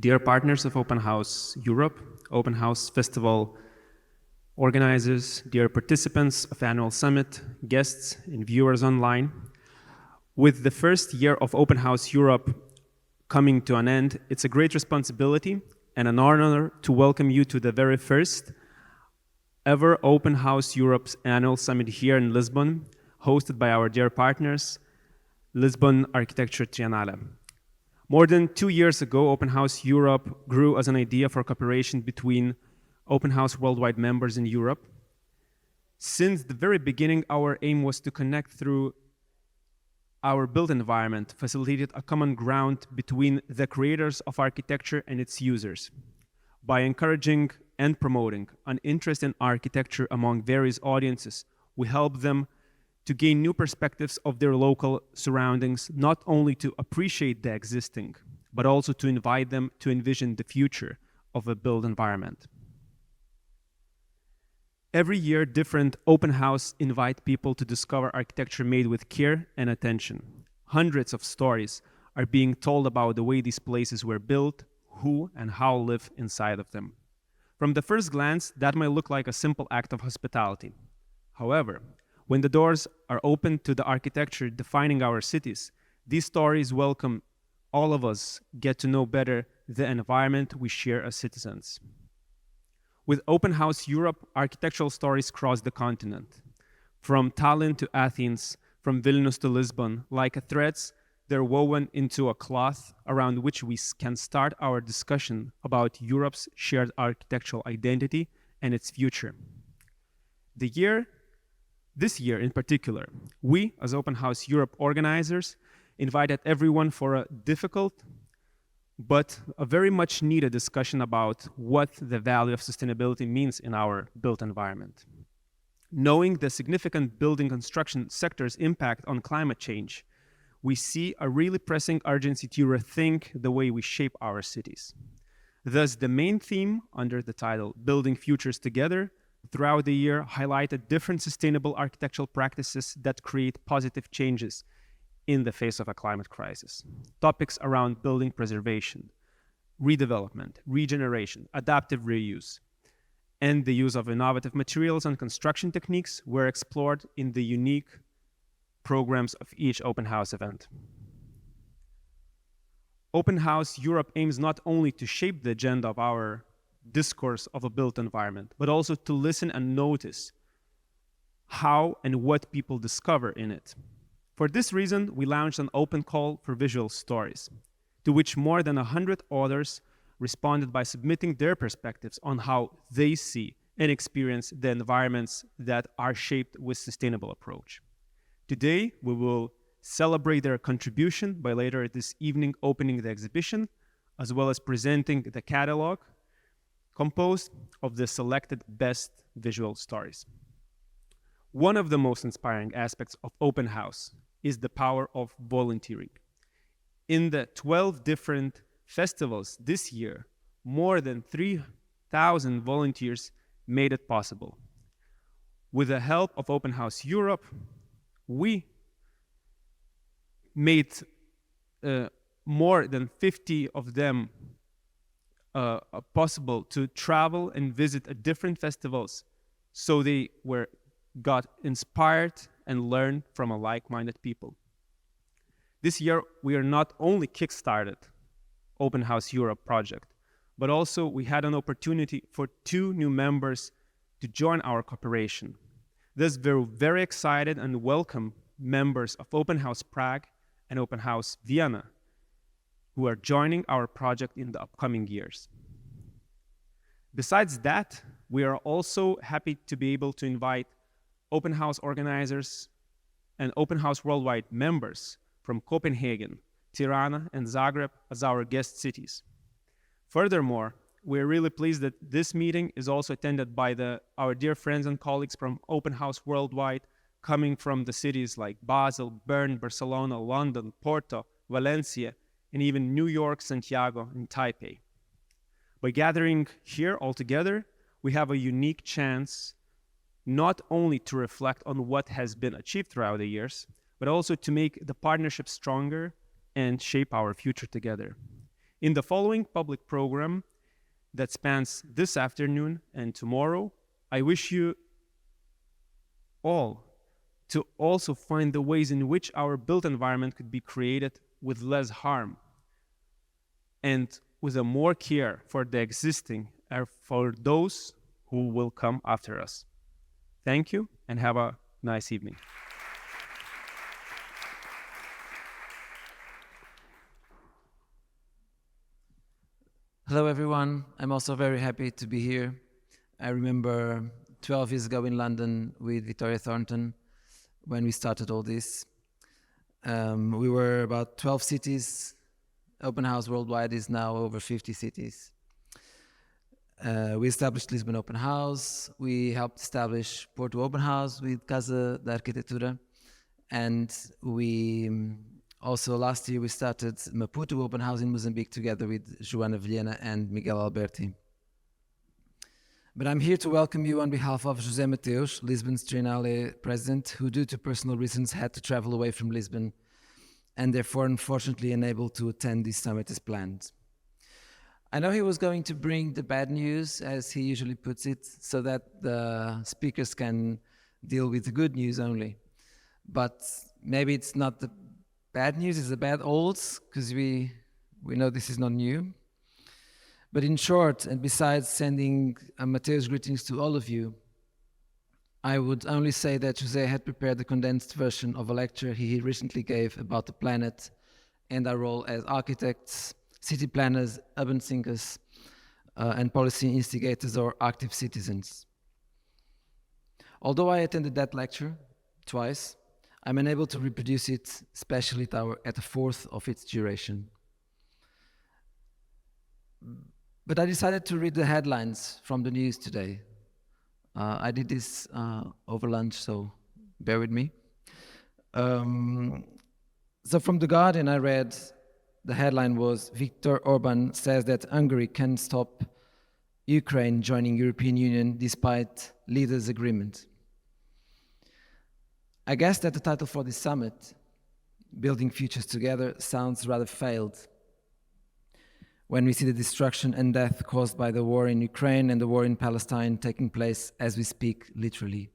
Dear partners of Open House Europe, Open House Festival organizers, dear participants of annual summit, guests and viewers online, with the first year of Open House Europe coming to an end, it's a great responsibility and an honor to welcome you to the very first ever Open House Europe's annual summit here in Lisbon, hosted by our dear partners, Lisbon Architecture Triennale. More than 2 years ago, Open House Europe grew as an idea for cooperation between Open House Worldwide members in Europe. Since the very beginning, our aim was to connect through our built environment, facilitated a common ground between the creators of architecture and its users. By encouraging and promoting an interest in architecture among various audiences, we help them to gain new perspectives of their local surroundings, not only to appreciate the existing, but also to invite them to envision the future of a built environment. Every year, different open house invite people to discover architecture made with care and attention. Hundreds of stories are being told about the way these places were built, who and how live inside of them. From the first glance, that might look like a simple act of hospitality. However, when the doors are open to the architecture defining our cities, these stories welcome all of us get to know better the environment we share as citizens. With Open House Europe, architectural stories cross the continent. From Tallinn to Athens, from Vilnius to Lisbon, like threads, they're woven into a cloth around which we can start our discussion about Europe's shared architectural identity and its future. This year in particular, we, as Open House Europe organizers, invited everyone for a difficult but a very much needed discussion about what the value of sustainability means in our built environment. Knowing the significant building construction sector's impact on climate change, we see a really pressing urgency to rethink the way we shape our cities. Thus, the main theme under the title Building Futures Together throughout the year highlighted different sustainable architectural practices that create positive changes in the face of a climate crisis. Topics around building preservation, redevelopment, regeneration, adaptive reuse, and the use of innovative materials and construction techniques were explored in the unique programs of each Open House event. Open House Europe aims not only to shape the agenda of our discourse of a built environment, but also to listen and notice how and what people discover in it. For this reason, we launched an open call for visual stories, to which more than 100 authors responded by submitting their perspectives on how they see and experience the environments that are shaped with sustainable approach. Today, we will celebrate their contribution by later this evening opening the exhibition, as well as presenting the catalog composed of the selected best visual stories. One of the most inspiring aspects of Open House is the power of volunteering. In the 12 different festivals this year, more than 3,000 volunteers made it possible. With the help of Open House Europe, we made more than 50 of them possible to travel and visit different festivals, so they got inspired and learned from a like-minded people. This year, we are not only kickstarted Open House Europe project, but also we had an opportunity for 2 new members to join our cooperation. Thus, we're very excited and welcome members of Open House Prague and Open House Vienna, who are joining our project in the upcoming years. Besides that, we are also happy to be able to invite Open House organizers and Open House Worldwide members from Copenhagen, Tirana, and Zagreb as our guest cities. Furthermore, we're really pleased that this meeting is also attended by our dear friends and colleagues from Open House Worldwide, coming from the cities like Basel, Bern, Barcelona, London, Porto, Valencia, and even New York, Santiago, and Taipei. By gathering here all together, we have a unique chance not only to reflect on what has been achieved throughout the years, but also to make the partnership stronger and shape our future together. In the following public program that spans this afternoon and tomorrow, I wish you all to also find the ways in which our built environment could be created with less harm and with a more care for the existing and for those who will come after us. Thank you and have a nice evening. Hello everyone, I'm also very happy to be here. I remember 12 years ago in London with Victoria Thornton when we started all this. We were about 12 cities. Open House Worldwide is now over 50 cities. We established Lisbon Open House. We helped establish Porto Open House with Casa da Arquitetura. And we also last year we started Maputo Open House in Mozambique together with Joana Vilhena and Miguel Alberti. But I'm here to welcome you on behalf of José Mateus, Lisbon's Triennale president, who due to personal reasons had to travel away from Lisbon and therefore unfortunately unable to attend this summit as planned. I know he was going to bring the bad news, as he usually puts it, so that the speakers can deal with the good news only. But maybe it's not the bad news, it's the bad olds, because we know this is not new. But in short, and besides sending Mateus greetings to all of you, I would only say that José had prepared the condensed version of a lecture he recently gave about the planet and our role as architects, city planners, urban thinkers, and policy instigators or active citizens. Although I attended that lecture twice, I'm unable to reproduce it, especially at a fourth of its duration. But I decided to read the headlines from the news today. I did this over lunch, so bear with me. So from The Guardian, I read, the headline was, Viktor Orban says that Hungary can stop Ukraine joining European Union despite leaders' agreement. I guess that the title for this summit, Building Futures Together, sounds rather failed when we see the destruction and death caused by the war in Ukraine and the war in Palestine taking place as we speak, literally.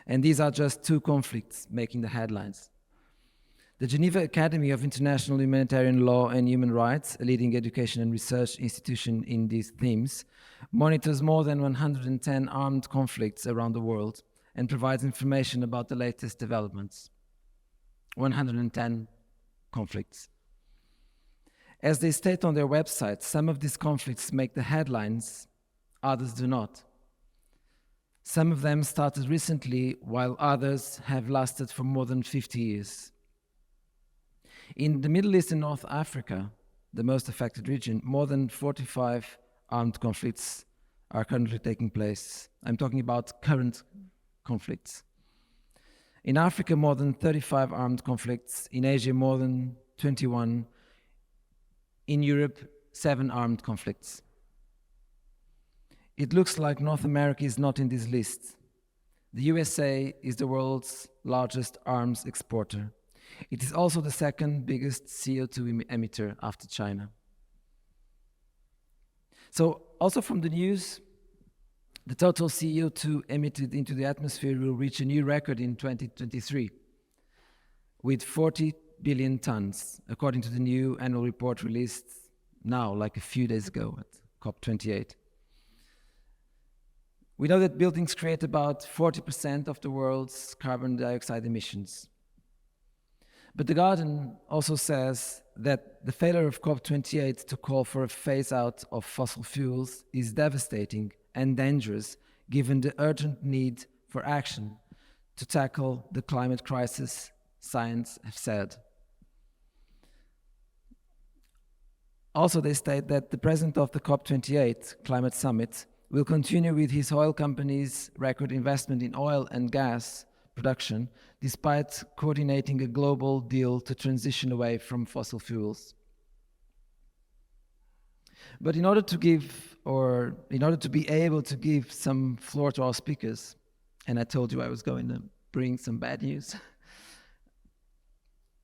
And these are just two conflicts making the headlines. The Geneva Academy of International Humanitarian Law and Human Rights, a leading education and research institution in these themes, monitors more than 110 armed conflicts around the world and provides information about the latest developments. 110 conflicts. As they state on their website, some of these conflicts make the headlines, others do not. Some of them started recently, while others have lasted for more than 50 years. In the Middle East and North Africa, the most affected region, more than 45 armed conflicts are currently taking place. I'm talking about current conflicts. In Africa, more than 35 armed conflicts. In Asia, more than 21. In Europe, 7 armed conflicts. It looks like North America is not in this list. The USA is the world's largest arms exporter. It is also the second biggest CO2 emitter after China. So, also from the news, the total CO2 emitted into the atmosphere will reach a new record in 2023, with 40 billion tons, according to the new annual report released now, like a few days ago at COP28. We know that buildings create about 40% of the world's carbon dioxide emissions. But The Guardian also says that the failure of COP28 to call for a phase-out of fossil fuels is devastating and dangerous, given the urgent need for action to tackle the climate crisis, science have said. Also, they state that the president of the COP28 climate summit will continue with his oil company's record investment in oil and gas production, despite coordinating a global deal to transition away from fossil fuels. But in order to be able to give some floor to our speakers, and I told you I was going to bring some bad news,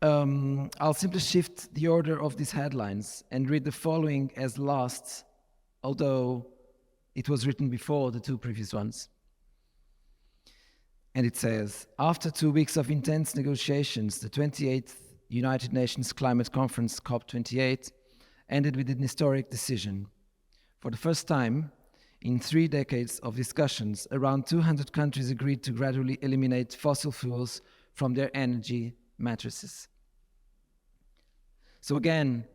I'll simply shift the order of these headlines and read the following as last, although it was written before the two previous ones. And it says, after 2 weeks of intense negotiations, the 28th United Nations Climate Conference, COP28, ended with an historic decision. For the first time in 3 decades of discussions, around 200 countries agreed to gradually eliminate fossil fuels from their energy matrices. So again,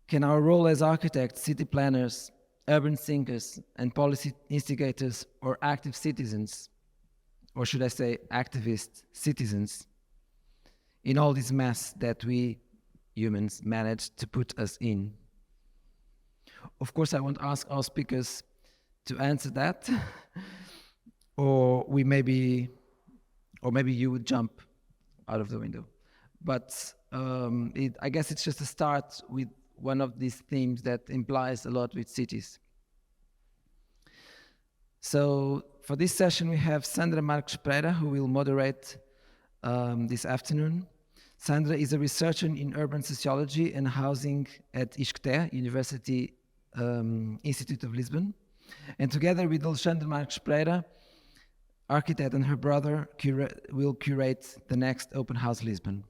can our role as architects, city planners, urban thinkers, and policy instigators or active citizens, or should I say activist citizens, in all this mess that we humans managed to put us in? Of course, I won't ask our speakers to answer that, or maybe you would jump out of the window. But I guess it's just a start with one of these themes that implies a lot with cities. So for this session, we have Sandra Marques Pereira, who will moderate this afternoon. Sandra is a researcher in urban sociology and housing at ISCTE, University Institute of Lisbon. And together with Alexandre Marques Pereira, architect, and her brother will curate the next Open House Lisbon.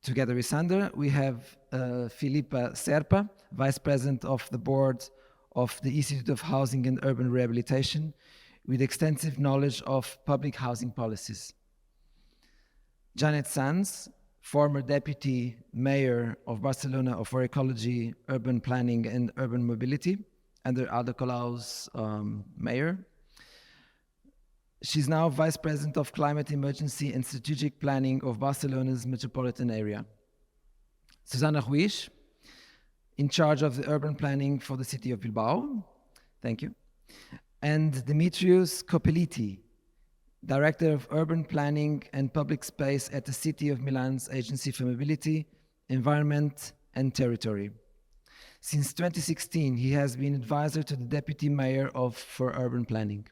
Together with Sandra, we have Filipa Serpa, Vice President of the Board of the Institute of Housing and Urban Rehabilitation, with extensive knowledge of public housing policies. Janet Sanz, former Deputy Mayor of Barcelona for Ecology, Urban Planning and Urban Mobility, under Ada Colau's mayor. She's now Vice President of Climate Emergency and Strategic Planning of Barcelona's metropolitan area. Susana Ruiz, in charge of the urban planning for the city of Bilbao. Thank you. And Dimitrios Kopeliti, Director of Urban Planning and Public Space at the City of Milan's Agency for Mobility, Environment and Territory. Since 2016, he has been advisor to the Deputy Mayor for Urban Planning.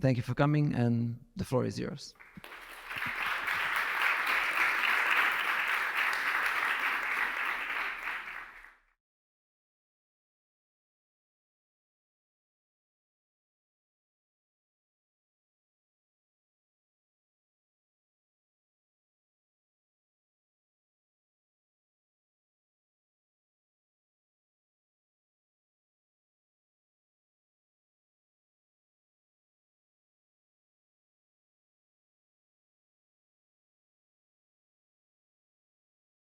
Thank you for coming, and the floor is yours.